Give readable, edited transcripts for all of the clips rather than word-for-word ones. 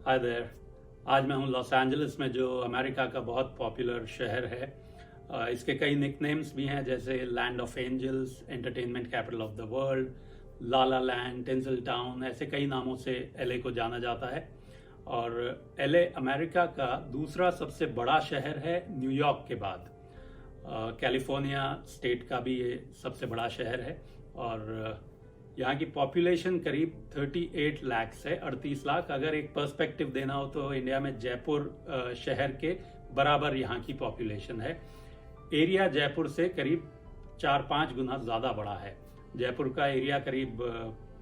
Hi there. आज मैं हूँ लॉस एंजलिस में, जो अमेरिका का बहुत पॉपुलर शहर है। इसके कई निकनेम्स भी हैं, जैसे land of angels, entertainment capital of the world, lala land, tinsel town, ऐसे कई नामों से एलए को जाना जाता है। और एलए अमेरिका का दूसरा सबसे बड़ा शहर है न्यूयॉर्क के बाद। कैलिफोर्निया स्टेट का भी ये सबसे बड़ा शहर है और यहाँ की पॉपुलेशन करीब 38 लाख है, 38 लाख। अगर एक पर्सपेक्टिव देना हो तो इंडिया में जयपुर शहर के बराबर यहाँ की पॉपुलेशन है। एरिया जयपुर से करीब 4-5 गुना ज़्यादा बड़ा है। जयपुर का एरिया करीब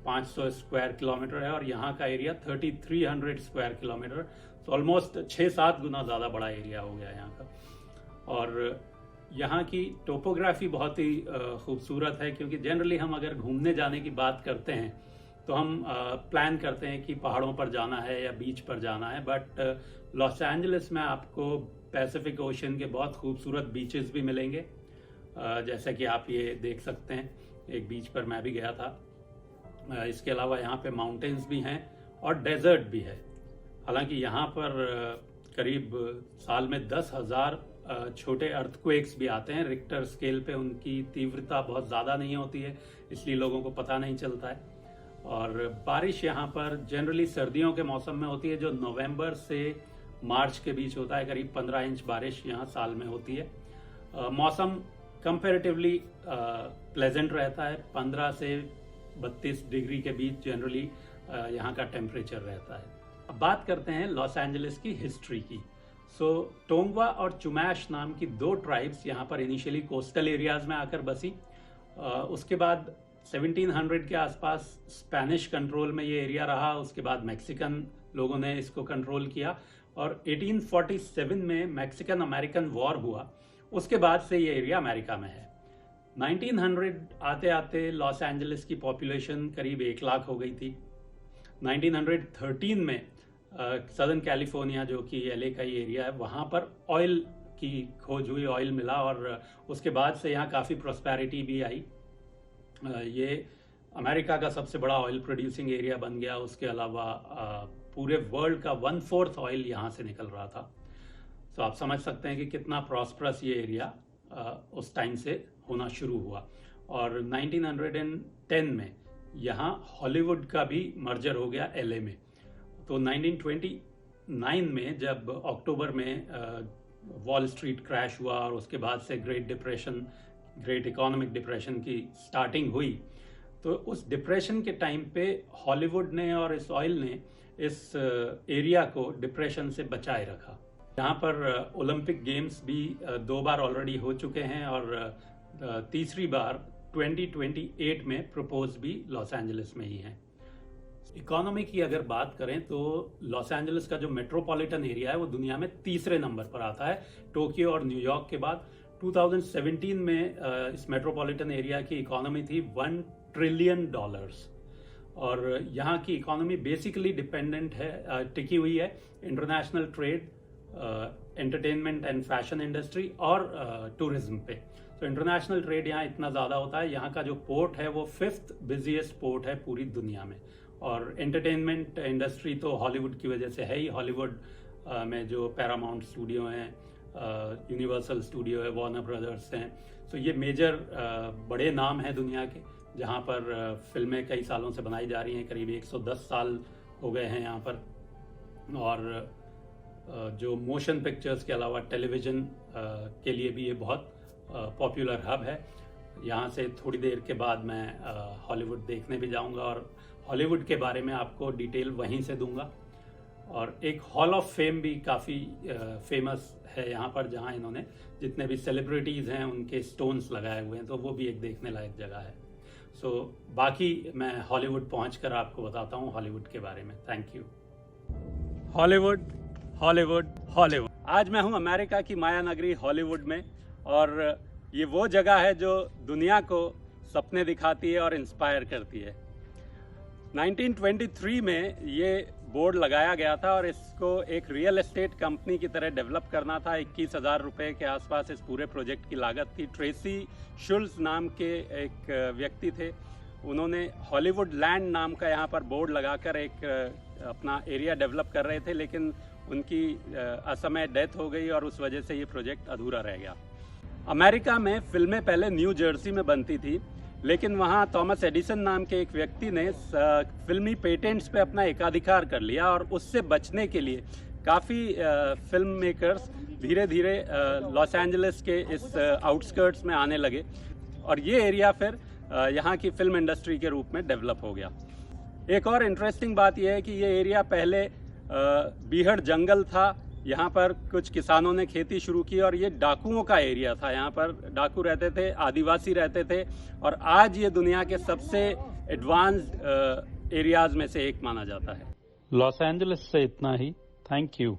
500 स्क्वायर किलोमीटर है और यहाँ का एरिया 3300 स्क्वायर किलोमीटर, तो ऑलमोस्ट 6-7 गुना ज़्यादा बड़ा एरिया हो गया यहाँ का। और यहाँ की टोपोग्राफी बहुत ही खूबसूरत है, क्योंकि जनरली हम अगर घूमने जाने की बात करते हैं तो हम प्लान करते हैं कि पहाड़ों पर जाना है या बीच पर जाना है, बट लॉस एंजलिस में आपको पैसिफिक ओशन के बहुत खूबसूरत बीचेस भी मिलेंगे। जैसा कि आप ये देख सकते हैं, एक बीच पर मैं भी गया था। इसके अलावा यहाँ पे माउंटेन्स भी हैं और डेजर्ट भी है। हालांकि यहाँ पर करीब साल में 10,000 छोटे अर्थक्वेक्स भी आते हैं। रिक्टर स्केल पे उनकी तीव्रता बहुत ज़्यादा नहीं होती है, इसलिए लोगों को पता नहीं चलता है। और बारिश यहाँ पर जनरली सर्दियों के मौसम में होती है, जो नवंबर से मार्च के बीच होता है। करीब 15 इंच बारिश यहाँ साल में होती है। मौसम कंपैरेटिवली प्लेजेंट रहता है। 15 से 32 डिग्री के बीच जनरली यहाँ का टेम्परेचर रहता है। अब बात करते हैं लॉस एंजलिस की हिस्ट्री की। टोंगवा और चुमैश नाम की दो ट्राइब्स यहाँ पर इनिशियली कोस्टल एरियाज में आकर बसी। उसके बाद 1700 के आसपास स्पेनिश कंट्रोल में ये एरिया रहा। उसके बाद मैक्सिकन लोगों ने इसको कंट्रोल किया और 1847 में मैक्सिकन अमेरिकन वॉर हुआ। उसके बाद से ये एरिया अमेरिका में है। 1900 आते आते लॉस एंजलिस की पॉपुलेशन करीब 1 लाख हो गई थी। 1913 में सदर्न कैलिफोर्निया, जो कि एलए का ही एरिया है, वहाँ पर ऑयल की खोज हुई, ऑयल मिला और उसके बाद से यहाँ काफ़ी प्रॉस्पेरिटी भी आई। ये अमेरिका का सबसे बड़ा ऑयल प्रोड्यूसिंग एरिया बन गया। उसके अलावा पूरे वर्ल्ड का 1/4 ऑयल यहाँ से निकल रहा था। तो आप समझ सकते हैं कि कितना प्रॉस्परस ये एरिया उस टाइम से होना शुरू हुआ। और 1910 में यहाँ हॉलीवुड का भी मर्जर हो गया एलए में। तो 1929 में जब अक्टूबर में वॉल स्ट्रीट क्रैश हुआ और उसके बाद से ग्रेट इकोनॉमिक डिप्रेशन की स्टार्टिंग हुई, तो उस डिप्रेशन के टाइम पे हॉलीवुड ने और इस ऑयल ने इस एरिया को डिप्रेशन से बचाए रखा। यहाँ पर ओलंपिक गेम्स भी 2 बार ऑलरेडी हो चुके हैं और तीसरी बार 2028 में प्रपोज भी लॉस एंजलिस में ही है। इकोनॉमी की अगर बात करें तो लॉस एंजलिस का जो मेट्रोपॉलिटन एरिया है वो दुनिया में तीसरे नंबर पर आता है, टोक्यो और न्यूयॉर्क के बाद। 2017 में इस मेट्रोपॉलिटन एरिया की इकोनॉमी थी $1 ट्रिलियन और यहाँ की इकोनॉमी बेसिकली डिपेंडेंट है, टिकी हुई है international trade, entertainment and fashion industry और टूरिज्म पे। तो इंटरनेशनल ट्रेड यहाँ इतना ज़्यादा होता है। यहाँ का जो पोर्ट है वो 5th बिजिएस्ट पोर्ट है पूरी दुनिया में। और एंटरटेनमेंट इंडस्ट्री तो हॉलीवुड की वजह से है ही। हॉलीवुड में जो पैरामाउंट स्टूडियो हैं, यूनिवर्सल स्टूडियो है, वार्नर ब्रदर्स हैं, तो ये मेजर बड़े नाम हैं दुनिया के, जहाँ पर फिल्में कई सालों से बनाई जा रही हैं। करीब 110 साल हो गए हैं यहाँ पर। और जो मोशन पिक्चर्स के अलावा टेलीविज़न के लिए भी ये बहुत पॉपुलर हब है। यहाँ से थोड़ी देर के बाद मैं हॉलीवुड देखने भी जाऊँगा और हॉलीवुड के बारे में आपको डिटेल वहीं से दूंगा। और एक हॉल ऑफ फेम भी काफ़ी फेमस है यहाँ पर, जहाँ इन्होंने जितने भी सेलिब्रिटीज़ हैं उनके स्टोन्स लगाए हुए हैं, तो वो भी एक देखने लायक जगह है। बाकी मैं हॉलीवुड पहुँचकर आपको बताता हूँ हॉलीवुड के बारे में। Thank you. Hollywood, Hollywood, Hollywood. आज मैं हूँ अमेरिका की माया नगरी हॉलीवुड में, और ये वो जगह है जो दुनिया को सपने दिखाती है और इंस्पायर करती है। 1923 में ये बोर्ड लगाया गया था और इसको एक रियल एस्टेट कंपनी की तरह डेवलप करना था। 21,000 रुपये के आसपास इस पूरे प्रोजेक्ट की लागत थी। ट्रेसी शुल्स नाम के एक व्यक्ति थे, उन्होंने हॉलीवुड लैंड नाम का यहाँ पर बोर्ड लगाकर एक अपना एरिया डेवलप कर रहे थे, लेकिन उनकी असमय डेथ हो गई और उस वजह से ये प्रोजेक्ट अधूरा रह गया। अमेरिका में फिल्में पहले न्यू जर्सी में बनती थी, लेकिन वहाँ थॉमस एडिसन नाम के एक व्यक्ति ने फिल्मी पेटेंट्स पे अपना एकाधिकार कर लिया और उससे बचने के लिए काफ़ी फिल्म मेकर्स धीरे धीरे लॉस एंजलिस के इस आउटस्कर्ट्स में आने लगे और ये एरिया फिर यहाँ की फिल्म इंडस्ट्री के रूप में डेवलप हो गया। एक और इंटरेस्टिंग बात यह है कि ये एरिया पहले बीहड़ जंगल था, यहाँ पर कुछ किसानों ने खेती शुरू की और ये डाकुओं का एरिया था। यहाँ पर डाकू रहते थे, आदिवासी रहते थे और आज ये दुनिया के सबसे एडवांस्ड एरियाज में से एक माना जाता है। लॉस एंजलिस से इतना ही। Thank you.